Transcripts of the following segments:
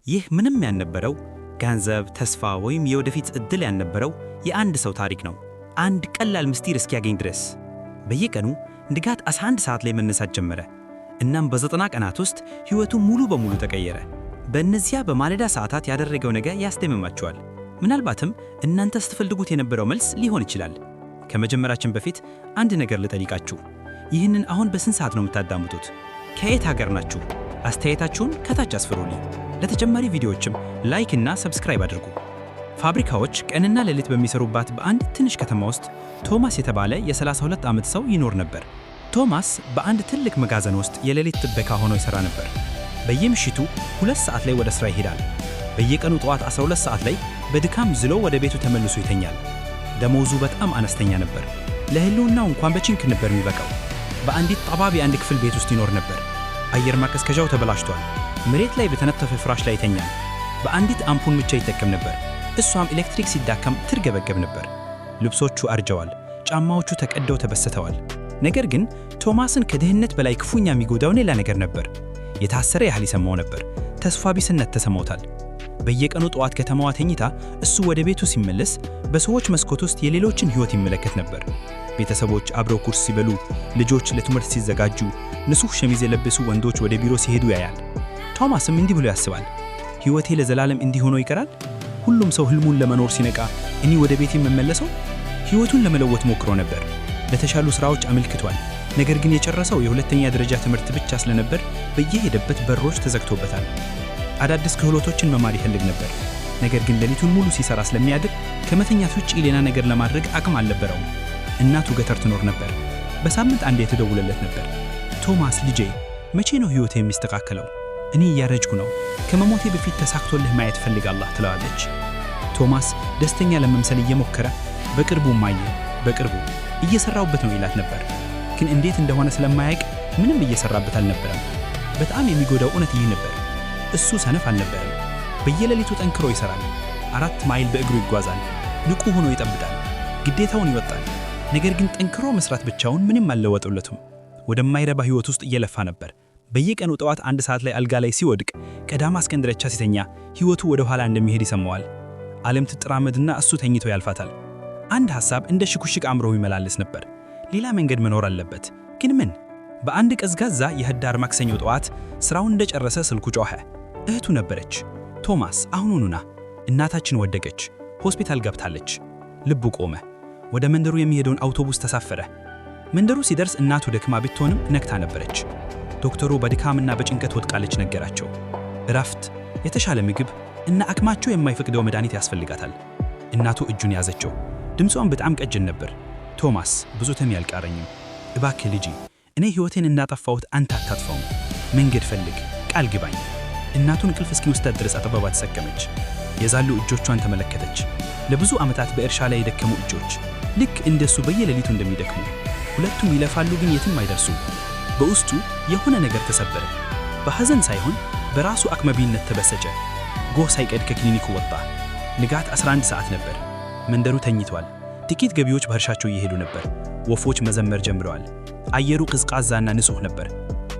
ይህ ምንም ያልነበረው ገንዘብ፣ ተስፋ ወይም የወደፊት ዕድል ያልነበረው የአንድ ሰው ታሪክ ነው። አንድ ቀላል ምስጢር እስኪያገኝ ድረስ በየቀኑ ንጋት 11 ሰዓት ላይ መነሳት ጀመረ። እናም በ90 ቀናት ውስጥ ሕይወቱ ሙሉ በሙሉ ተቀየረ። በእነዚያ በማለዳ ሰዓታት ያደረገው ነገር ያስደምማቸዋል። ምናልባትም እናንተ ስትፈልጉት የነበረው መልስ ሊሆን ይችላል። ከመጀመራችን በፊት አንድ ነገር ልጠይቃችሁ። ይህንን አሁን በስንት ሰዓት ነው የምታዳምጡት? ከየት ሀገር ናችሁ? አስተያየታችሁን ከታች አስፍሩልኝ። ለተጨማሪ ቪዲዮዎችም ላይክ እና ሰብስክራይብ አድርጉ። ፋብሪካዎች ቀንና ሌሊት በሚሰሩባት በአንድ ትንሽ ከተማ ውስጥ ቶማስ የተባለ የ32 ዓመት ሰው ይኖር ነበር። ቶማስ በአንድ ትልቅ መጋዘን ውስጥ የሌሊት ጥበቃ ሆኖ ይሰራ ነበር። በየምሽቱ 2 ሰዓት ላይ ወደ ሥራ ይሄዳል። በየቀኑ ጠዋት 12 ሰዓት ላይ በድካም ዝሎ ወደ ቤቱ ተመልሶ ይተኛል። ደሞዙ በጣም አነስተኛ ነበር። ለህልውናው እንኳን በችንክ ነበር የሚበቃው። በአንዲት ጠባብ የአንድ ክፍል ቤት ውስጥ ይኖር ነበር። አየር ማቀዝቀዣው ተበላሽቷል። መሬት ላይ በተነጠፈ ፍራሽ ላይ ይተኛል። በአንዲት አምፑል ብቻ ይጠቀም ነበር። እሷም ኤሌክትሪክ ሲዳከም ትርገበገብ ነበር። ልብሶቹ አርጀዋል። ጫማዎቹ ተቀደው ተበስተዋል። ነገር ግን ቶማስን ከድህነት በላይ ክፉኛ የሚጎዳው ሌላ ነገር ነበር። የታሰረ ያህል ይሰማው ነበር። ተስፋ ቢስነት ተሰማውታል። በየቀኑ ጠዋት ከተማዋ ተኝታ እሱ ወደ ቤቱ ሲመለስ በሰዎች መስኮት ውስጥ የሌሎችን ሕይወት ይመለከት ነበር። ቤተሰቦች አብረው ቁርስ ሲበሉ፣ ልጆች ለትምህርት ሲዘጋጁ፣ ንጹህ ሸሚዝ የለበሱ ወንዶች ወደ ቢሮ ሲሄዱ ያያል። ቶማስም እንዲህ ብሎ ያስባል፣ ሕይወቴ ለዘላለም እንዲህ ሆኖ ይቀራል? ሁሉም ሰው ህልሙን ለመኖር ሲነቃ እኔ ወደ ቤቴ የምመለሰው? ሕይወቱን ለመለወጥ ሞክሮ ነበር። ለተሻሉ ሥራዎች አመልክቷል። ነገር ግን የጨረሰው የሁለተኛ ደረጃ ትምህርት ብቻ ስለነበር በየሄደበት በሮች ተዘግቶበታል። አዳዲስ ክህሎቶችን መማር ይፈልግ ነበር። ነገር ግን ሌሊቱን ሙሉ ሲሰራ ስለሚያድር ከመተኛት ውጭ ሌላ ነገር ለማድረግ አቅም አልነበረውም። እናቱ ገጠር ትኖር ነበር። በሳምንት አንዴ የተደውለለት ነበር። ቶማስ ልጄ፣ መቼ ነው ሕይወቴ የሚስተካከለው? እኔ እያረጅኩ ነው። ከመሞቴ በፊት ተሳክቶልህ ማየት ፈልጋለሁ ትለዋለች። ቶማስ ደስተኛ ለመምሰል እየሞከረ በቅርቡ ማየ፣ በቅርቡ እየሰራውበት ነው ይላት ነበር። ግን እንዴት እንደሆነ ስለማያውቅ ምንም እየሰራበት አልነበረም። በጣም የሚጎዳው እውነት ይህ ነበር። እሱ ሰነፍ አልነበረም። በየሌሊቱ ጠንክሮ ይሰራል። 4 ማይል በእግሩ ይጓዛል። ንቁ ሆኖ ይጠብቃል። ግዴታውን ይወጣል። ነገር ግን ጠንክሮ መስራት ብቻውን ምንም አልለወጠለትም። ወደማይረባ ሕይወት ውስጥ እየለፋ ነበር። በየቀኑ ጠዋት 1 ሰዓት ላይ አልጋ ላይ ሲወድቅ ከዳማ እስከ እንድረቻ ሲተኛ ሕይወቱ ወደ ኋላ እንደሚሄድ ይሰማዋል። ዓለም ትጥራመድና እሱ ተኝቶ ያልፋታል። አንድ ሐሳብ እንደ ሽኩሽቅ አእምሮው ይመላለስ ነበር። ሌላ መንገድ መኖር አለበት። ግን ምን? በአንድ ቀዝቃዛ የህዳር ማክሰኞ ጠዋት ሥራውን እንደጨረሰ ስልኩ ጮኸ። እህቱ ነበረች። ቶማስ አሁኑኑ ና፣ እናታችን ወደቀች፣ ሆስፒታል ገብታለች። ልቡ ቆመ። ወደ መንደሩ የሚሄደውን አውቶቡስ ተሳፈረ። መንደሩ ሲደርስ እናቱ ደክማ ብትሆንም ነክታ ነበረች። ዶክተሩ በድካምና በጭንቀት ወድቃለች ነገራቸው። እረፍት፣ የተሻለ ምግብ እና አቅማቸው የማይፈቅደው መድኃኒት ያስፈልጋታል። እናቱ እጁን ያዘችው። ድምጿን በጣም ቀጭን ነበር። ቶማስ ብዙ ተም ያልቃረኝም፣ እባክህ ልጄ፣ እኔ ሕይወቴን እንዳጠፋሁት አንተ አታጥፋውም። መንገድ ፈልግ፣ ቃል ግባኝ። እናቱን እንቅልፍ እስኪወስዳት ድረስ አጠገቧ ተሰከመች። የዛሉ እጆቿን ተመለከተች። ለብዙ ዓመታት በእርሻ ላይ የደከሙ እጆች፣ ልክ እንደሱ በየሌሊቱ እንደሚደክሙ። ሁለቱም ይለፋሉ፣ ግን የትም አይደርሱም። በውስጡ የሆነ ነገር ተሰበረ። በሐዘን ሳይሆን በራሱ አቅመቢነት ተበሰጨ። ጎህ ሳይቀድ ከክሊኒኩ ወጣ። ንጋት 11 ሰዓት ነበር። መንደሩ ተኝቷል። ጥቂት ገቢዎች በእርሻቸው እየሄዱ ነበር። ወፎች መዘመር ጀምረዋል። አየሩ ቅዝቃዛና ንጹሕ ነበር።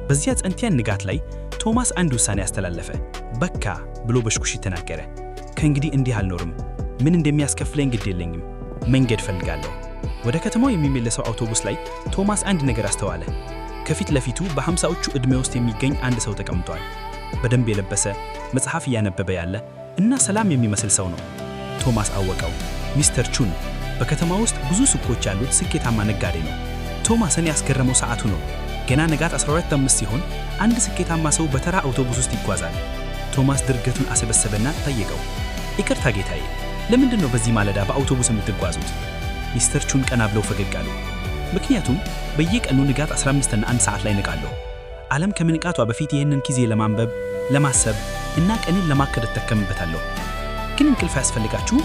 በዚያ ጸንቲያን ንጋት ላይ ቶማስ አንድ ውሳኔ ያስተላለፈ። በካ ብሎ በሽኩሽ ተናገረ። ከእንግዲህ እንዲህ አልኖርም። ምን እንደሚያስከፍለኝ ግድ የለኝም። መንገድ ፈልጋለሁ። ወደ ከተማው የሚመለሰው አውቶቡስ ላይ ቶማስ አንድ ነገር አስተዋለ። ከፊት ለፊቱ በ50ዎቹ ዕድሜ ውስጥ የሚገኝ አንድ ሰው ተቀምጧል። በደንብ የለበሰ፣ መጽሐፍ እያነበበ ያለ እና ሰላም የሚመስል ሰው ነው። ቶማስ አወቀው። ሚስተር ቹን በከተማ ውስጥ ብዙ ሱቆች ያሉት ስኬታማ ነጋዴ ነው። ቶማስን ያስገረመው ሰዓቱ ነው። ገና ንጋት 12:05 ሲሆን አንድ ስኬታማ ሰው በተራ አውቶቡስ ውስጥ ይጓዛል። ቶማስ ድርገቱን አሰበሰበና ጠየቀው፣ ይቅርታ ጌታዬ፣ ለምንድን ነው በዚህ ማለዳ በአውቶቡስ የምትጓዙት? ሚስተር ቹን ቀና ብለው ፈገግ አሉ። ምክንያቱም በየቀኑ ንጋት 15 እና 1 ሰዓት ላይ ንቃለሁ። ዓለም ከምንቃቷ በፊት ይህንን ጊዜ ለማንበብ፣ ለማሰብ እና ቀንን ለማከድ እጠቀምበታለሁ። ግን እንቅልፍ ያስፈልጋችሁ?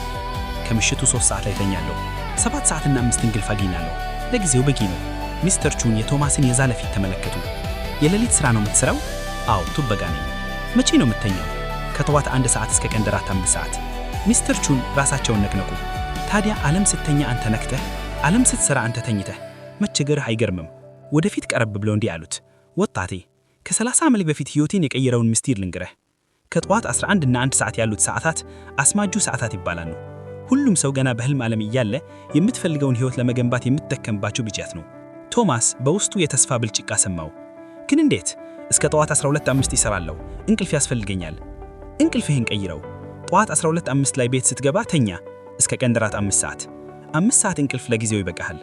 ከምሽቱ 3 ሰዓት ላይ ተኛለሁ። 7 ሰዓትና 5 እንቅልፍ አገኛለሁ። ለጊዜው በቂ ነው። ሚስተር ቹን የቶማስን የዛለ ፊት ተመለከቱ። የሌሊት ሥራ ነው የምትሠራው? አዎ፣ ቱበጋ ነኝ። መቼ ነው የምትተኛው? ከጠዋት 1 ሰዓት እስከ ቀን 5 ሰዓት። ሚስተር ቹን ራሳቸውን ነቅነቁ። ታዲያ ዓለም ስትተኛ አንተ ነክተህ፣ ዓለም ስትሠራ አንተ ተኝተህ መቸገርህ አይገርምም። ወደፊት ቀረብ ብለው እንዲህ አሉት፣ ወጣቴ፣ ከ30 ዓመት በፊት ሕይወቴን የቀየረውን ምስጢር ልንገርህ። ከጠዋት 11 እና 1 ሰዓት ያሉት ሰዓታት አስማጁ ሰዓታት ይባላሉ። ሁሉም ሰው ገና በህልም ዓለም እያለ የምትፈልገውን ህይወት ለመገንባት የምትጠቀምባቸው ጊዜያት ነው። ቶማስ በውስጡ የተስፋ ብልጭቃ ሰማው። ግን እንዴት? እስከ ጠዋት 12:05 ይሰራለሁ፣ እንቅልፍ ያስፈልገኛል። እንቅልፍህን ቀይረው። ጠዋት 12:05 ላይ ቤት ስትገባ ተኛ። እስከ ቀን ድራት 5 ሰዓት 5 ሰዓት እንቅልፍ ለጊዜው ይበቃሃል።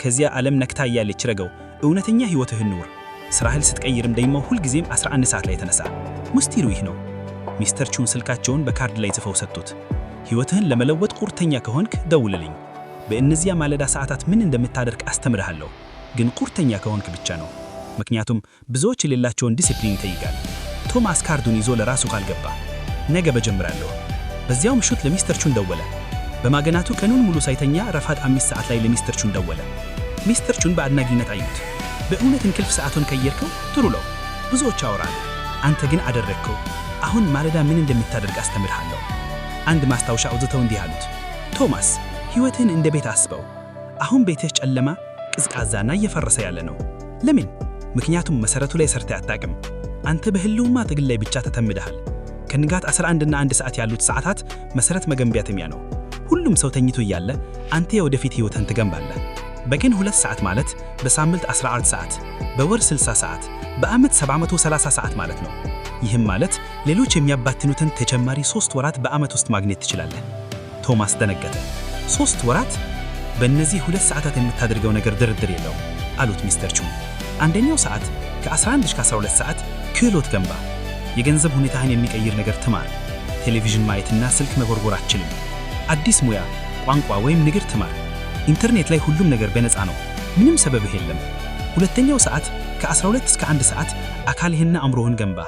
ከዚያ ዓለም ነክታ እያለች ረገው እውነተኛ ህይወትህን ኑር። ስራህን ስትቀይርም ደግሞ ሁልጊዜም 11 ሰዓት ላይ ተነሳ። ምስጢሩ ይህ ነው። ሚስተር ቹን ስልካቸውን በካርድ ላይ ጽፈው ሰጡት። ህይወትህን ለመለወጥ ቁርጠኛ ከሆንክ ደውልልኝ። በእነዚያ ማለዳ ሰዓታት ምን እንደምታደርግ አስተምርሃለሁ። ግን ቁርጠኛ ከሆንክ ብቻ ነው። ምክንያቱም ብዙዎች የሌላቸውን ዲሲፕሊን ይጠይቃል። ቶማስ ካርዱን ይዞ ለራሱ ካልገባ ነገ በጀምራለሁ። በዚያው ምሽት ለሚስተር ቹን ደወለ። በማገናቱ ቀኑን ሙሉ ሳይተኛ ረፋድ 5 ሰዓት ላይ ለሚስተር ቹን ደወለ። ሚስተር ቹን በአድናቂነት አዩት። በእውነት እንቅልፍ ሰዓቱን ቀየርከው? ጥሩ ነው። ብዙዎች ያወራሉ፣ አንተ ግን አደረግከው። አሁን ማለዳ ምን እንደምታደርግ አስተምርሃለሁ። አንድ ማስታወሻ አውጥተው እንዲህ አሉት፣ ቶማስ ህይወትህን እንደ ቤት አስበው። አሁን ቤትህ ጨለማ፣ ቅዝቃዛና እየፈረሰ ያለ ነው። ለምን? ምክንያቱም መሰረቱ ላይ ሰርተህ አታውቅም። አንተ በህልውና ትግል ላይ ብቻ ተተምደሃል። ከንጋት 11 እና 1 ሰዓት ያሉት ሰዓታት መሰረት መገንቢያትሚያ ነው። ሁሉም ሰው ተኝቶ እያለ አንተ የወደፊት ህይወትህን ትገንባለህ። በቀን 2 ሰዓት ማለት በሳምንት 14 ሰዓት፣ በወር 60 ሰዓት፣ በዓመት 730 ሰዓት ማለት ነው። ይህም ማለት ሌሎች የሚያባትኑትን ተጨማሪ 3 ወራት በዓመት ውስጥ ማግኘት ትችላለህ። ቶማስ ደነገጠ። 3 ወራት? በእነዚህ 2 ሰዓታት የምታደርገው ነገር ድርድር የለውም አሉት ሚስተር ቹን። አንደኛው ሰዓት ከ11 እስከ 12 ሰዓት ክህሎት ገንባ። የገንዘብ ሁኔታህን የሚቀይር ነገር ትማር። ቴሌቪዥን ማየትና ስልክ መጎርጎር አትችልም። አዲስ ሙያ፣ ቋንቋ ወይም ንግድ ትማር። ኢንተርኔት ላይ ሁሉም ነገር በነፃ ነው፣ ምንም ሰበብህ የለም። ሁለተኛው ሰዓት ከ12 እስከ 1 ሰዓት አካልህና አእምሮህን ገንባ።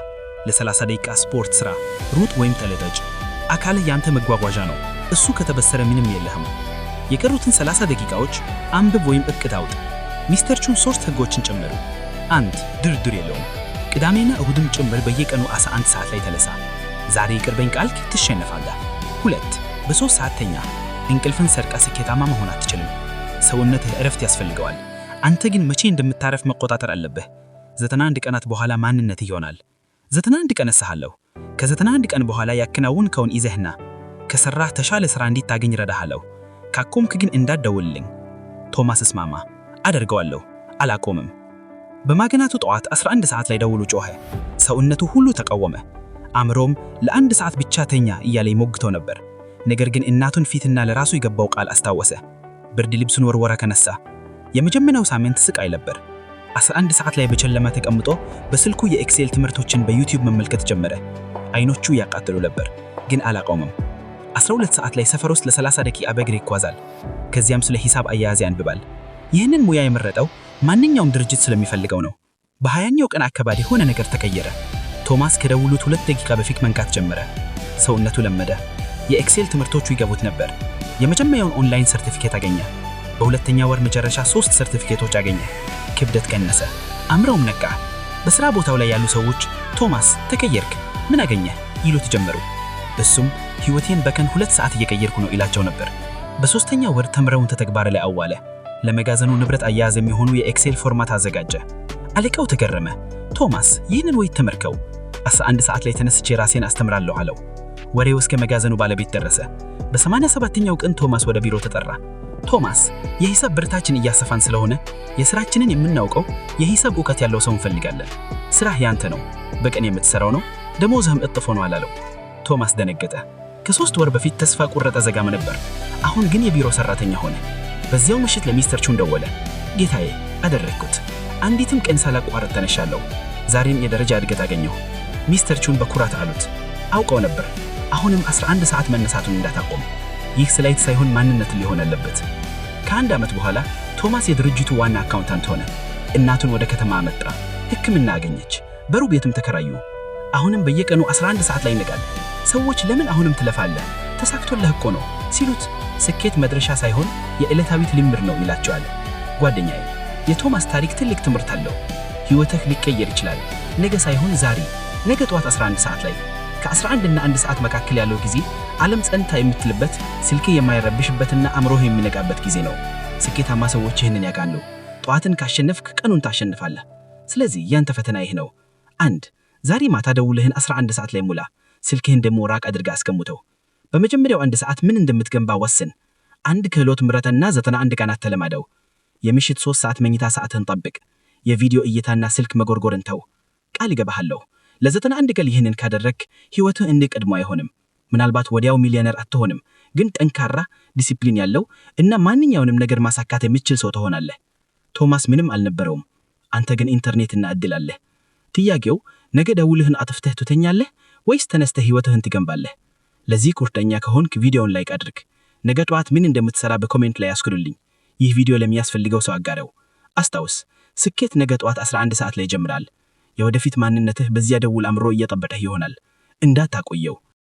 ለ30 ደቂቃ ስፖርት ስራ፣ ሩጥ ወይም ተለጠጭ። አካልህ ያንተ መጓጓዣ ነው፣ እሱ ከተበሰረ ምንም የለህም። የቀሩትን 30 ደቂቃዎች አንብብ ወይም እቅድ አውጥ። ሚስተር ቹን 3 ህጎችን ጨመሩ። 1 ድርድር የለውም። ቅዳሜና እሁድም ጭምር በየቀኑ 11 ሰዓት ላይ ተነሳ። ዛሬ ይቅርበኝ ቃልክ ትሸነፋለህ። 2 በ3 ሰዓት ተኛ። እንቅልፍን ሰርቃ ስኬታማ መሆን አትችልም። ሰውነትህ እረፍት ያስፈልገዋል። አንተ ግን መቼ እንደምታረፍ መቆጣጠር አለብህ። 91 ቀናት በኋላ ማንነት ይሆናል። 91 ቀን እሰሃለሁ። ከ91 ቀን በኋላ ያከናወንከውን ይዘህና ከሰራህ ተሻለ ስራ እንዲታገኝ ረዳሃለሁ። ካቆምክ ግን እንዳትደውልልኝ። ቶማስ እስማማ። አደርገዋለሁ፣ አላቆምም። በማገናቱ ጠዋት 11 ሰዓት ላይ ደውሉ ጮኸ። ሰውነቱ ሁሉ ተቃወመ። አእምሮም ለ1 ሰዓት ብቻ ተኛ እያለ ይሞግተው ነበር። ነገር ግን እናቱን ፊትና ለራሱ የገባው ቃል አስታወሰ። ብርድ ልብሱን ወርወራ ከነሳ። የመጀመሪያው ሳምንት ስቃይ ነበር። 11 ሰዓት ላይ በጨለማ ተቀምጦ በስልኩ የኤክሴል ትምህርቶችን በዩቲዩብ መመልከት ጀመረ። አይኖቹ ያቃጥሉ ነበር፣ ግን አላቆመም። 12 ሰዓት ላይ ሰፈር ውስጥ ለ30 ደቂቃ በእግር ይጓዛል። ከዚያም ስለ ሂሳብ አያያዝ ያንብባል። ይህንን ሙያ የመረጠው ማንኛውም ድርጅት ስለሚፈልገው ነው። በ20ኛው ቀን አካባቢ የሆነ ነገር ተቀየረ። ቶማስ ከደውሉት 2 ደቂቃ በፊት መንቃት ጀመረ። ሰውነቱ ለመደ። የኤክሴል ትምህርቶቹ ይገቡት ነበር። የመጀመሪያውን ኦንላይን ሰርቲፊኬት አገኘ። በሁለተኛ ወር መጨረሻ 3 ሰርቲፊኬቶች አገኘ። ክብደት ቀነሰ። አእምሮውም ነቃ። በሥራ ቦታው ላይ ያሉ ሰዎች ቶማስ ተቀየርክ፣ ምን አገኘህ ይሉት ጀመሩ። እሱም ሕይወቴን በቀን 2 ሰዓት እየቀየርኩ ነው ይላቸው ነበር። በ3ኛ ወር ተምረውን ተግባር ላይ አዋለ። ለመጋዘኑ ንብረት አያያዝ የሚሆኑ የኤክሴል ፎርማት አዘጋጀ። አለቃው ተገረመ። ቶማስ ይህንን ወይ ተመርከው? 11 ሰዓት ላይ ተነስቼ ራሴን አስተምራለሁ አለው። ወሬው እስከ መጋዘኑ ባለቤት ደረሰ። በ87ኛው ቀን ቶማስ ወደ ቢሮ ተጠራ። ቶማስ የሂሳብ ብርታችን እያሰፋን ስለሆነ የሥራችንን የምናውቀው የሂሳብ ዕውቀት ያለው ሰው እንፈልጋለን። ሥራህ ያንተ ነው፣ በቀን የምትሰራው ነው፣ ደሞዝህም እጥፍ ሆኗል አለው። ቶማስ ደነገጠ። ከ3 ወር በፊት ተስፋ ቁረጠ ዘጋም ነበር። አሁን ግን የቢሮ ሰራተኛ ሆነ። በዚያው ምሽት ለሚስተር ቹን ደወለ። ጌታዬ አደረግኩት፣ አንዲትም ቀን ሳላቋርጥ ተነሻለሁ። ዛሬም የደረጃ እድገት አገኘሁ። ሚስተር ቹን በኩራት አሉት። አውቀው ነበር። አሁንም 11 ሰዓት መነሳቱን እንዳታቆም። ይህ ስላይት ሳይሆን ማንነት ሊሆን አለበት። ከ1 ዓመት በኋላ ቶማስ የድርጅቱ ዋና አካውንታንት ሆነ። እናቱን ወደ ከተማ አመጣ። ሕክምና አገኘች። በሩብ ቤትም ተከራዩ። አሁንም በየቀኑ 11 ሰዓት ላይ ይነቃል። ሰዎች ለምን አሁንም ትለፋለህ? ተሳክቶልህ እኮ ነው ሲሉት ስኬት መድረሻ ሳይሆን የዕለታዊት ልምድ ነው ይላቸዋል። ጓደኛዬ፣ የቶማስ ታሪክ ትልቅ ትምህርት አለው። ሕይወትህ ሊቀየር ይችላል። ነገ ሳይሆን ዛሬ። ነገ ጠዋት 11 ሰዓት ላይ። ከ11 እና 1 ሰዓት መካከል ያለው ጊዜ ዓለም ጸንታ የምትልበት፣ ስልክ የማይረብሽበትና አእምሮህ የሚነቃበት ጊዜ ነው። ስኬታማ ሰዎች ይህንን ያውቃሉ። ጠዋትን ካሸነፍክ ቀኑን ታሸንፋለህ። ስለዚህ ያንተ ፈተና ይህ ነው። 1 ዛሬ ማታ ደውልህን 11 ሰዓት ላይ ሙላ። ስልክህን ደግሞ ራቅ አድርጋ አስቀምጠው። በመጀመሪያው 1 ሰዓት ምን እንደምትገንባ ወስን። አንድ ክህሎት ምረጥና 91 ቀናት ተለማደው። የምሽት 3 ሰዓት መኝታ ሰዓትህን ጠብቅ። የቪዲዮ እይታና ስልክ መጎርጎርን ተው። ቃል እገባሃለሁ ለ91 ቀን ይህንን ካደረክ ህይወትህ እንደ ቀድሞ አይሆንም። ምናልባት ወዲያው ሚሊዮነር አትሆንም፣ ግን ጠንካራ፣ ዲሲፕሊን ያለው እና ማንኛውንም ነገር ማሳካት የሚችል ሰው ትሆናለህ። ቶማስ ምንም አልነበረውም፣ አንተ ግን ኢንተርኔትና እድል አለህ። ጥያቄው ነገ ደውልህን አጥፍተህ ትተኛለህ ወይስ ተነስተህ ህይወትህን ትገንባለህ? ለዚህ ቁርጠኛ ከሆንክ ቪዲዮውን ላይክ አድርግ። ነገ ጠዋት ምን እንደምትሰራ በኮሜንት ላይ አስክሩልኝ። ይህ ቪዲዮ ለሚያስፈልገው ሰው አጋረው። አስታውስ፣ ስኬት ነገ ጠዋት 11 ሰዓት ላይ ይጀምራል። የወደፊት ማንነትህ በዚያ ደውል አምሮ እየጠበቀህ ይሆናል። እንዳታቆየው።